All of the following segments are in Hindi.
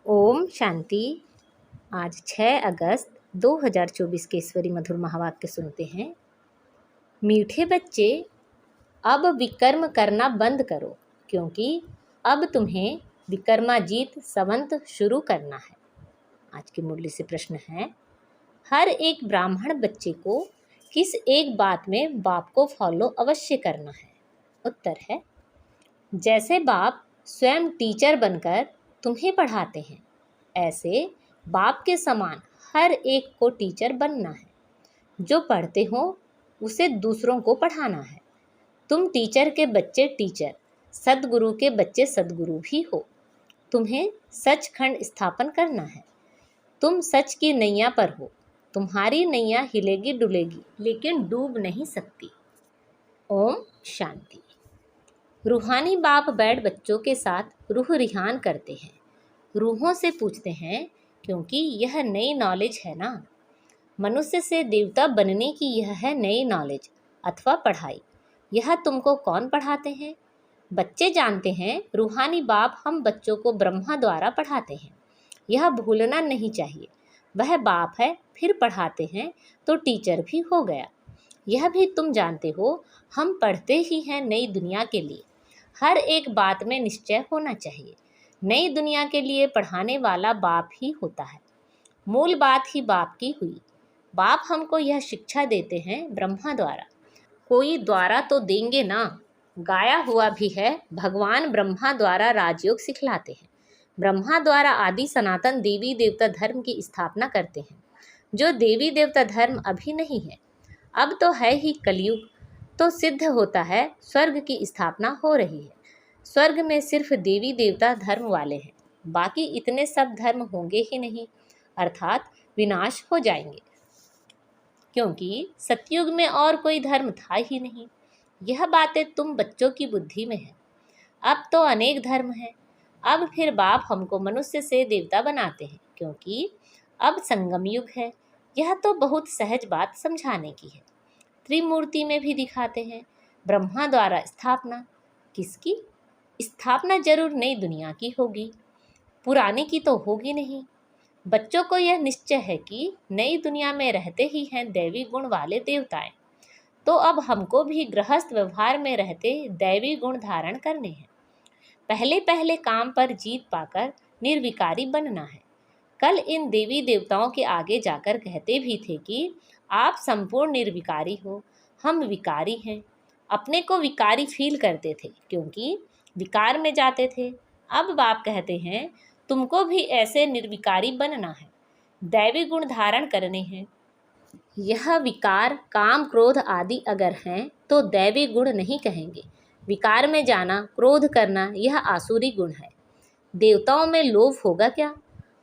ओम शांति। आज 6 अगस्त 2024 के ईश्वरी मधुर महावाक्य सुनते हैं। मीठे बच्चे, अब विकर्म करना बंद करो, क्योंकि अब तुम्हें विक्रमाजीत संवत शुरू करना है। आज की मुरली से प्रश्न है, हर एक ब्राह्मण बच्चे को किस एक बात में बाप को फॉलो अवश्य करना है? उत्तर है, जैसे बाप स्वयं टीचर बनकर तुम्हें पढ़ाते हैं, ऐसे बाप के समान हर एक को टीचर बनना है। जो पढ़ते हो उसे दूसरों को पढ़ाना है। तुम टीचर के बच्चे टीचर, सद्गुरु के बच्चे सद्गुरु भी हो। तुम्हें सचखंड स्थापन करना है। तुम सच की नैया पर हो। तुम्हारी नैया हिलेगी डुलेगी, लेकिन डूब नहीं सकती। ओम शांति। रूहानी बाप बैठ बच्चों के साथ रूह रिहान करते हैं। रूहों से पूछते हैं, क्योंकि यह नई नॉलेज है ना। मनुष्य से देवता बनने की यह है नई नॉलेज अथवा पढ़ाई। यह तुमको कौन पढ़ाते हैं? बच्चे जानते हैं रूहानी बाप हम बच्चों को ब्रह्मा द्वारा पढ़ाते हैं। यह भूलना नहीं चाहिए। वह बाप है, फिर पढ़ाते हैं तो टीचर भी हो गया। यह भी तुम जानते हो, हम पढ़ते ही हैं नई दुनिया के लिए। हर एक बात में निश्चय होना चाहिए। नई दुनिया के लिए पढ़ाने वाला बाप ही होता है। मूल बात ही बाप की हुई। बाप हमको यह शिक्षा देते हैं ब्रह्मा द्वारा। कोई द्वारा तो देंगे ना। गाया हुआ भी है, भगवान ब्रह्मा द्वारा राजयोग सिखलाते हैं। ब्रह्मा द्वारा आदि सनातन देवी देवता धर्म की स्थापना करते हैं। जो देवी देवता धर्म अभी नहीं है, अब तो है ही कलयुग, तो सिद्ध होता है स्वर्ग की स्थापना हो रही है। स्वर्ग में सिर्फ देवी देवता धर्म वाले हैं, बाकी इतने सब धर्म होंगे ही नहीं, अर्थात विनाश हो जाएंगे, क्योंकि सतयुग में और कोई धर्म था ही नहीं। यह बातें तुम बच्चों की बुद्धि में है। अब तो अनेक धर्म हैं। अब फिर बाप हमको मनुष्य से देवता बनाते हैं, क्योंकि अब संगम युग है। यह तो बहुत सहज बात समझाने की है। त्रिमूर्ति में भी दिखाते हैं। ब्रह्मा द्वारा स्थापना। किसकी स्थापना? जरूर नई दुनिया की होगी, पुरानी की तो होगी नहीं। बच्चों को यह निश्चय है कि नई दुनिया में रहते ही हैं दैवी गुण वाले देवताएं, तो अब हमको भी गृहस्थ व्यवहार में रहते दैवी गुण धारण करने हैं। पहले पहले काम पर जीत पाकर निर्विकारी बनना है। कल इन देवी देवताओं के आगे जाकर कहते भी थे कि आप संपूर्ण निर्विकारी हो, हम विकारी हैं। अपने को विकारी फील करते थे, क्योंकि विकार में जाते थे। अब बाप कहते हैं, तुमको भी ऐसे निर्विकारी बनना है, दैवी गुण धारण करने हैं। यह विकार काम क्रोध आदि अगर हैं तो दैवी गुण नहीं कहेंगे। विकार में जाना, क्रोध करना, यह आसुरी गुण है। देवताओं में लोभ होगा क्या?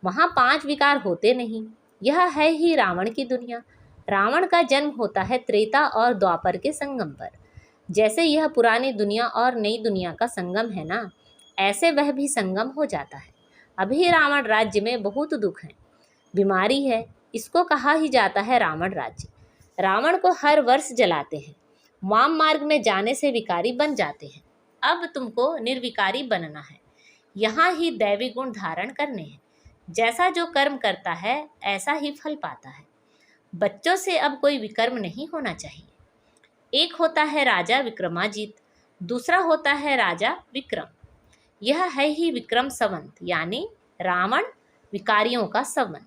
वहाँ 5 विकार होते नहीं। यह है ही रावण की दुनिया। रावण का जन्म होता है त्रेता और द्वापर के संगम पर। जैसे यह पुरानी दुनिया और नई दुनिया का संगम है ना, ऐसे वह भी संगम हो जाता है। अभी रावण राज्य में बहुत दुख है, बीमारी है, इसको कहा ही जाता है रावण राज्य। रावण को हर वर्ष जलाते हैं। वाम मार्ग में जाने से विकारी बन जाते हैं। अब तुमको निर्विकारी बनना है। यहाँ ही दैवी गुण धारण करने हैं। जैसा जो कर्म करता है ऐसा ही फल पाता है। बच्चों से अब कोई विकर्म नहीं होना चाहिए। एक होता है राजा विक्रमाजीत, दूसरा होता है राजा विक्रम। यह है ही विक्रम संवत, यानी रावण विकारियों का संवत।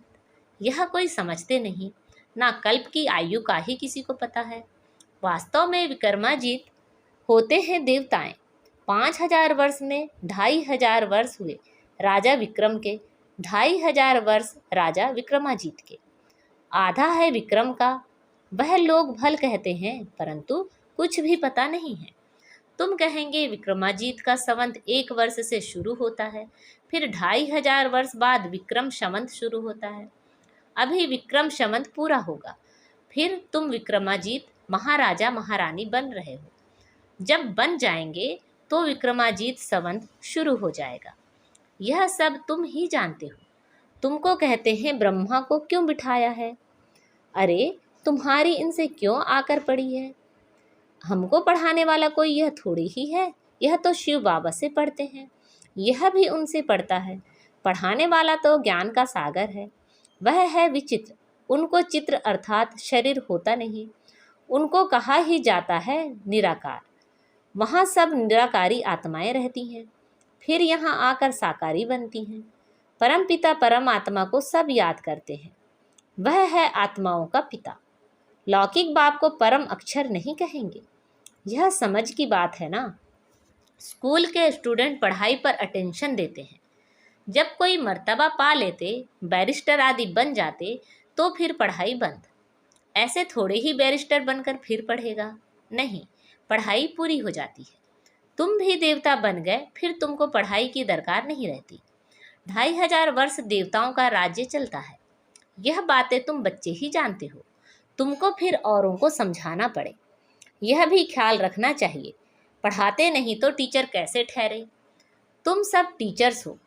यह कोई समझते नहीं, ना कल्प की आयु का ही किसी को पता है। वास्तव में विक्रमाजीत होते हैं देवताएं। 5000 वर्ष में 2500 वर्ष हुए राजा विक्रम के, 2500 वर्ष राजा विक्रमाजीत के। आधा है विक्रम का। वह लोग भल कहते हैं, परंतु कुछ भी पता नहीं है। तुम कहेंगे विक्रमाजीत का संवत 1 वर्ष से शुरू होता है, फिर 2500 वर्ष बाद विक्रम संवत शुरू होता है। अभी विक्रम संवत पूरा होगा, फिर तुम विक्रमाजीत महाराजा महारानी बन रहे हो। जब बन जाएंगे तो विक्रमाजीत संवत शुरू हो जाएगा। यह सब तुम ही जानते हो। तुमको कहते हैं ब्रह्मा को क्यों बिठाया है? अरे, तुम्हारी इनसे क्यों आकर पड़ी है? हमको पढ़ाने वाला कोई यह थोड़ी ही है। यह तो शिव बाबा से पढ़ते हैं, यह भी उनसे पढ़ता है। पढ़ाने वाला तो ज्ञान का सागर है। वह है विचित्र। उनको चित्र अर्थात शरीर होता नहीं, उनको कहा ही जाता है निराकार। वहाँ सब निराकारी आत्माएं रहती हैं, फिर यहाँ आकर साकारी बनती हैं। परमपिता परमात्मा को सब याद करते हैं। वह है आत्माओं का पिता। लौकिक बाप को परम अक्षर नहीं कहेंगे। यह समझ की बात है ना। स्कूल के स्टूडेंट पढ़ाई पर अटेंशन देते हैं। जब कोई मर्तबा पा लेते, बैरिस्टर आदि बन जाते, तो फिर पढ़ाई बंद। ऐसे थोड़े ही बैरिस्टर बनकर फिर पढ़ेगा? नहीं, पढ़ाई पूरी हो जाती है। तुम भी देवता बन गए, फिर तुमको पढ़ाई की दरकार नहीं रहती। 2500 वर्ष देवताओं का राज्य चलता है। यह बातें तुम बच्चे ही जानते हो, तुमको फिर औरों को समझाना पड़े। यह भी ख्याल रखना चाहिए, पढ़ाते नहीं तो टीचर कैसे ठहरे? तुम सब टीचर्स हो,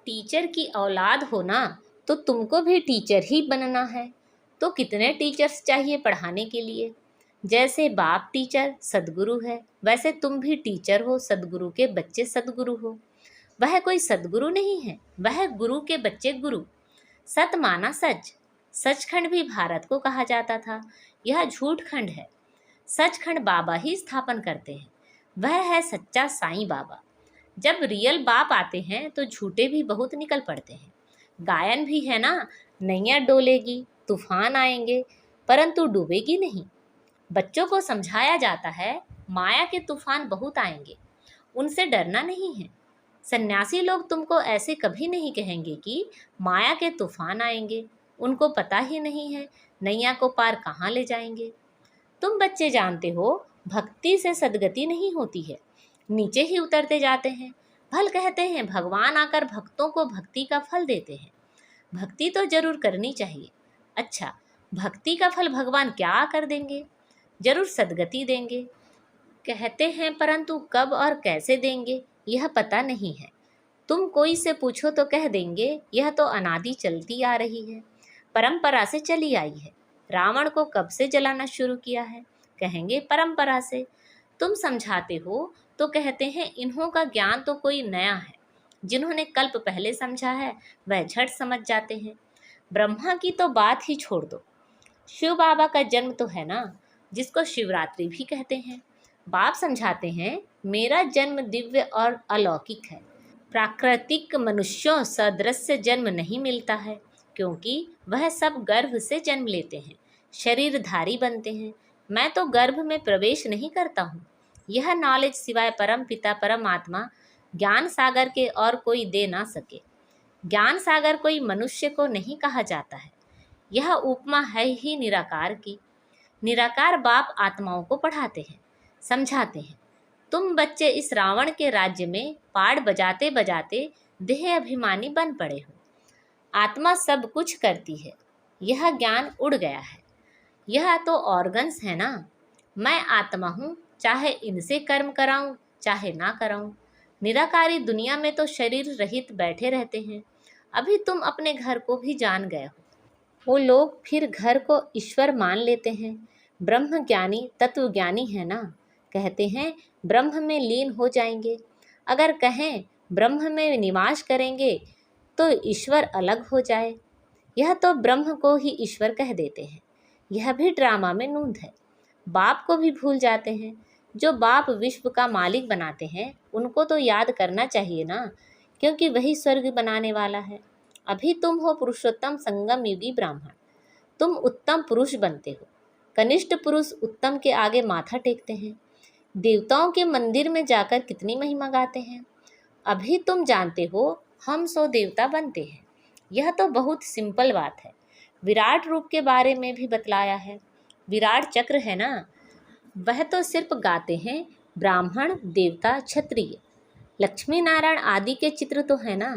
टीचर की औलाद हो ना, तो तुमको भी टीचर ही बनना है। तो कितने टीचर्स चाहिए पढ़ाने के लिए? जैसे बाप टीचर सदगुरु है, वैसे तुम भी टीचर हो, सदगुरु के बच्चे सदगुरु हो। वह कोई सदगुरु नहीं है, वह गुरु के बच्चे गुरु। सत माना सच। सचखंड भी भारत को कहा जाता था, यह झूठ खंड है। सचखंड बाबा ही स्थापन करते हैं, वह है सच्चा साईं बाबा। जब रियल बाप आते हैं तो झूठे भी बहुत निकल पड़ते हैं। गायन भी है ना, नैया डोलेगी, तूफान आएंगे, परंतु डूबेगी नहीं। बच्चों को समझाया जाता है माया के तूफान बहुत आएंगे, उनसे डरना नहीं है। सन्यासी लोग तुमको ऐसे कभी नहीं कहेंगे कि माया के तूफान आएंगे, उनको पता ही नहीं है नैया को पार कहाँ ले जाएंगे। तुम बच्चे जानते हो, भक्ति से सदगति नहीं होती है, नीचे ही उतरते जाते हैं। भल कहते हैं भगवान आकर भक्तों को भक्ति का फल देते हैं। भक्ति तो जरूर करनी चाहिए। अच्छा, भक्ति का फल भगवान क्या आकर देंगे? जरूर सदगति देंगे कहते हैं, परंतु कब और कैसे देंगे यह पता नहीं है। तुम कोई से पूछो तो कह देंगे यह तो अनादि चलती आ रही है, परंपरा से चली आई है। रावण को कब से जलाना शुरू किया है? कहेंगे परंपरा से। तुम समझाते हो तो कहते हैं इन्हों का ज्ञान तो कोई नया है, जिन्होंने कल्प पहले समझा है वह झट समझ जाते हैं। ब्रह्मा की तो बात ही छोड़ दो, शिव बाबा का जन्म तो है ना, जिसको शिवरात्रि भी कहते हैं। बाप समझाते हैं मेरा जन्म दिव्य और अलौकिक है, प्राकृतिक मनुष्यों सदृश्य जन्म नहीं मिलता है, क्योंकि वह सब गर्भ से जन्म लेते हैं, शरीरधारी बनते हैं। मैं तो गर्भ में प्रवेश नहीं करता हूँ। यह नॉलेज सिवाय परम पिता परमात्मा ज्ञान सागर के और कोई दे ना सके। ज्ञान सागर कोई मनुष्य को नहीं कहा जाता है, यह उपमा है ही निराकार की। निराकार बाप आत्माओं को पढ़ाते हैं, समझाते हैं। तुम बच्चे इस रावण के राज्य में पाड़ बजाते बजाते देह अभिमानी बन पड़े हो। आत्मा सब कुछ करती है, यह ज्ञान उड़ गया है। यह तो ऑर्गन्स है ना। मैं आत्मा हूँ, चाहे इनसे कर्म कराऊं चाहे ना कराऊं। निराकारी दुनिया में तो शरीर रहित बैठे रहते हैं। अभी तुम अपने घर को भी जान गए हो। वो लोग फिर घर को ईश्वर मान लेते हैं। ब्रह्म ज्ञानी तत्व ज्ञानी है ना, कहते हैं ब्रह्म में लीन हो जाएंगे। अगर कहें ब्रह्म में निवास करेंगे तो ईश्वर अलग हो जाए। यह तो ब्रह्म को ही ईश्वर कह देते हैं। यह भी ड्रामा में नूंद है। बाप को भी भूल जाते हैं। जो बाप विश्व का मालिक बनाते हैं उनको तो याद करना चाहिए ना, क्योंकि वही स्वर्ग बनाने वाला है। अभी तुम हो पुरुषोत्तम संगम युगी ब्राह्मण, तुम उत्तम पुरुष बनते हो। कनिष्ठ पुरुष उत्तम के आगे माथा टेकते हैं। देवताओं के मंदिर में जाकर कितनी महिमा गाते हैं। अभी तुम जानते हो हम 100 देवता बनते हैं। यह तो बहुत सिंपल बात है। विराट रूप के बारे में भी बतलाया है। विराट चक्र है ना, वह तो सिर्फ गाते हैं ब्राह्मण देवता क्षत्रिय, लक्ष्मी नारायण आदि के चित्र तो है ना।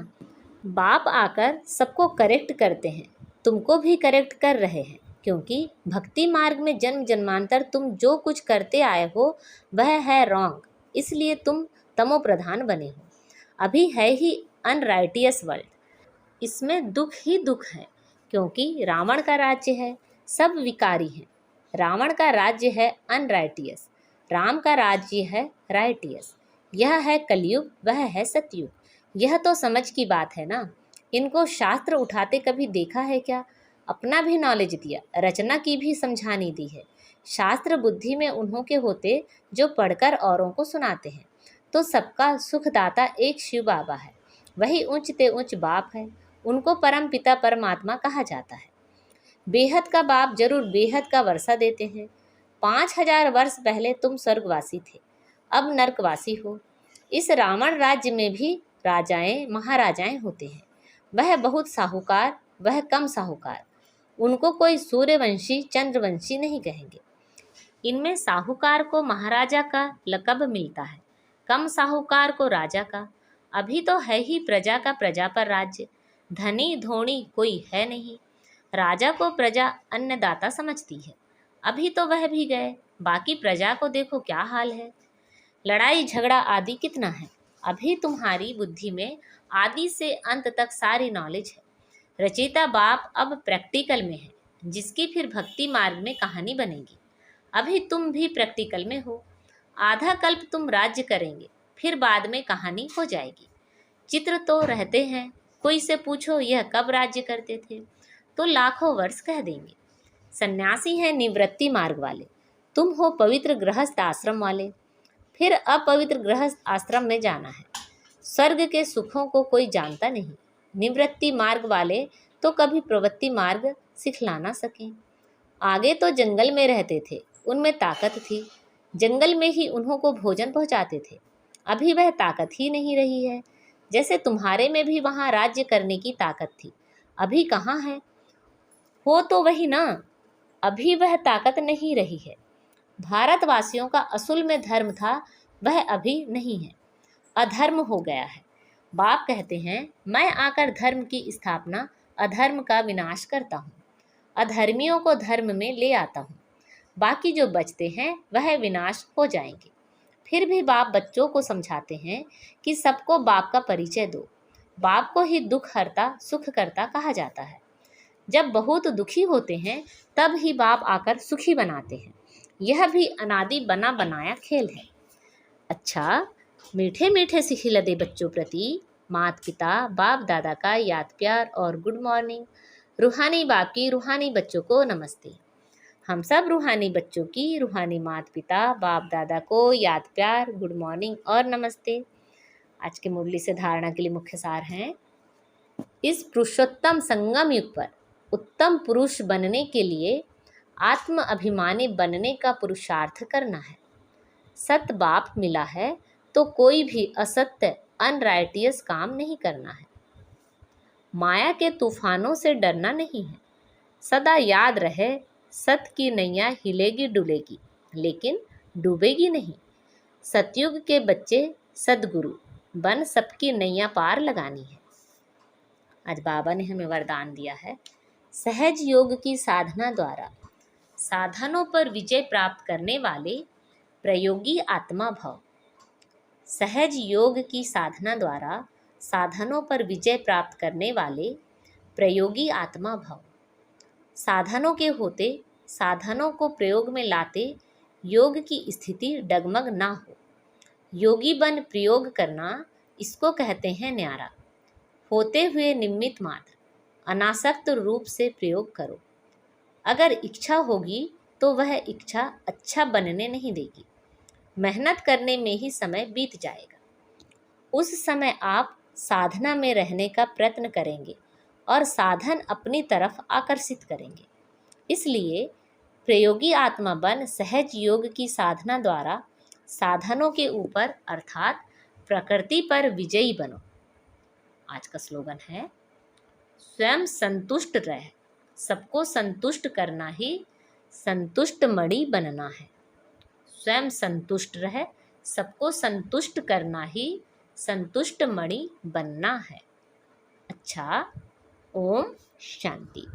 बाप आकर सबको करेक्ट करते हैं, तुमको भी करेक्ट कर रहे हैं, क्योंकि भक्ति मार्ग में जन्म जन्मांतर तुम जो कुछ करते आए हो वह है रॉन्ग, इसलिए तुम तमो प्रधान बने हो। अभी है ही अनराइटियस वर्ल्ड, इसमें दुख ही दुख है, क्योंकि रावण का राज्य है, सब विकारी हैं। रावण का राज्य है अनराइटियस, राम का राज्य है राइटियस। यह है कलयुग, वह है सतयुग। यह तो समझ की बात है ना। इनको शास्त्र उठाते कभी देखा है क्या? अपना भी नॉलेज दिया, रचना की भी समझानी दी है। शास्त्र बुद्धि में उन्हों के होते जो पढ़कर औरों को सुनाते हैं। तो सबका सुखदाता एक शिव बाबा है, वही उच्च ते उच्च बाप है। उनको परम पिता परमात्मा कहा जाता है। बेहद का बाप जरूर बेहद का वर्षा देते हैं। 5000 वर्ष पहले तुम स्वर्गवासी थे, अब नरकवासी हो। इस रावण राज्य में भी राजाएं महाराजाएं होते हैं। वह बहुत साहूकार, वह कम साहूकार। उनको कोई सूर्यवंशी चंद्रवंशी नहीं कहेंगे। इनमें साहूकार को महाराजा का लक़ब मिलता है, कम साहूकार को राजा का। अभी तो है ही प्रजा का प्रजा पर राज्य, धनी धोनी कोई है नहीं। राजा को प्रजा अन्नदाता समझती है। अभी तो वह भी गए, बाकी प्रजा को देखो क्या हाल है। लड़ाई झगड़ा आदि कितना है। अभी तुम्हारी बुद्धि में आदि से अंत तक सारी नॉलेज है। रचयिता बाप अब प्रैक्टिकल में है, जिसकी फिर भक्ति मार्ग में कहानी बनेगी। अभी तुम भी प्रैक्टिकल में हो। आधा कल्प तुम राज्य करेंगे, फिर बाद में कहानी हो जाएगी। चित्र तो रहते हैं, कोई से पूछो यह कब राज्य करते थे तो लाखों वर्ष कह देंगे। सन्यासी हैं निवृत्ति मार्ग वाले, तुम हो पवित्र गृहस्थ आश्रम वाले। फिर अपवित्र गृहस्थ आश्रम में जाना है। स्वर्ग के सुखों को कोई जानता नहीं। निवृत्ति मार्ग वाले तो कभी प्रवृत्ति मार्ग सिखला ना सकें। आगे तो जंगल में रहते थे, उनमें ताकत थी, जंगल में ही उन्हों को भोजन पहुंचाते थे। अभी वह ताकत ही नहीं रही है। जैसे तुम्हारे में भी वहाँ राज्य करने की ताकत थी, अभी कहाँ है? हो तो वही ना, अभी वह ताकत नहीं रही है। भारतवासियों का असूल में धर्म था, वह अभी नहीं है, अधर्म हो गया है। बाप कहते हैं, मैं आकर धर्म की स्थापना, अधर्म का विनाश करता हूँ, अधर्मियों को धर्म में ले आता हूँ। बाकी जो बचते हैं वह विनाश हो जाएंगे। फिर भी बाप बच्चों को समझाते हैं कि सबको बाप का परिचय दो। बाप को ही दुख हरता सुख करता कहा जाता है। जब बहुत दुखी होते हैं तब ही बाप आकर सुखी बनाते हैं। यह भी अनादि बना बनाया खेल है। अच्छा, मीठे मीठे सिखिलदे बच्चों प्रति माता पिता बाप दादा का याद प्यार और गुड मॉर्निंग। रूहानी बाप की रूहानी बच्चों को नमस्ते। हम सब रूहानी बच्चों की रूहानी माता पिता बाप दादा को याद प्यार गुड मॉर्निंग और नमस्ते। आज के मुरली से धारणा के लिए मुख्य सार हैं, इस पुरुषोत्तम संगम युग पर उत्तम पुरुष बनने के लिए आत्म अभिमानी बनने का पुरुषार्थ करना है। सत बाप मिला है तो कोई भी असत्य अनराइटियस काम नहीं करना है। माया के तूफानों से डरना नहीं है। सदा याद रहे, सत की नैया हिलेगी डुलेगी लेकिन डूबेगी नहीं। सतयुग के बच्चे सदगुरु बन सबकी नैया पार लगानी है। आज बाबा ने हमें वरदान दिया है, सहज योग की साधना द्वारा साधनों पर विजय प्राप्त करने वाले प्रयोगी आत्मा भव। सहज योग की साधना द्वारा साधनों पर विजय प्राप्त करने वाले प्रयोगी आत्मा भव। साधनों के होते साधनों को प्रयोग में लाते योग की स्थिति डगमग ना हो। योगी बन प्रयोग करना, इसको कहते हैं न्यारा। होते हुए निमित्त मात्र अनासक्त रूप से प्रयोग करो। अगर इच्छा होगी तो वह इच्छा अच्छा बनने नहीं देगी। मेहनत करने में ही समय बीत जाएगा। उस समय आप साधना में रहने का प्रयत्न करेंगे और साधन अपनी तरफ आकर्षित करेंगे। इसलिए प्रयोगी आत्मा बन सहज योग की साधना द्वारा साधनों के ऊपर अर्थात प्रकृति पर विजयी बनो। आज का स्लोगन है, स्वयं संतुष्ट रह, सबको संतुष्ट करना ही संतुष्ट मणि बनना है। स्वयं संतुष्ट रह, सबको संतुष्ट करना ही संतुष्ट मणि बनना है। अच्छा, ओम शांति।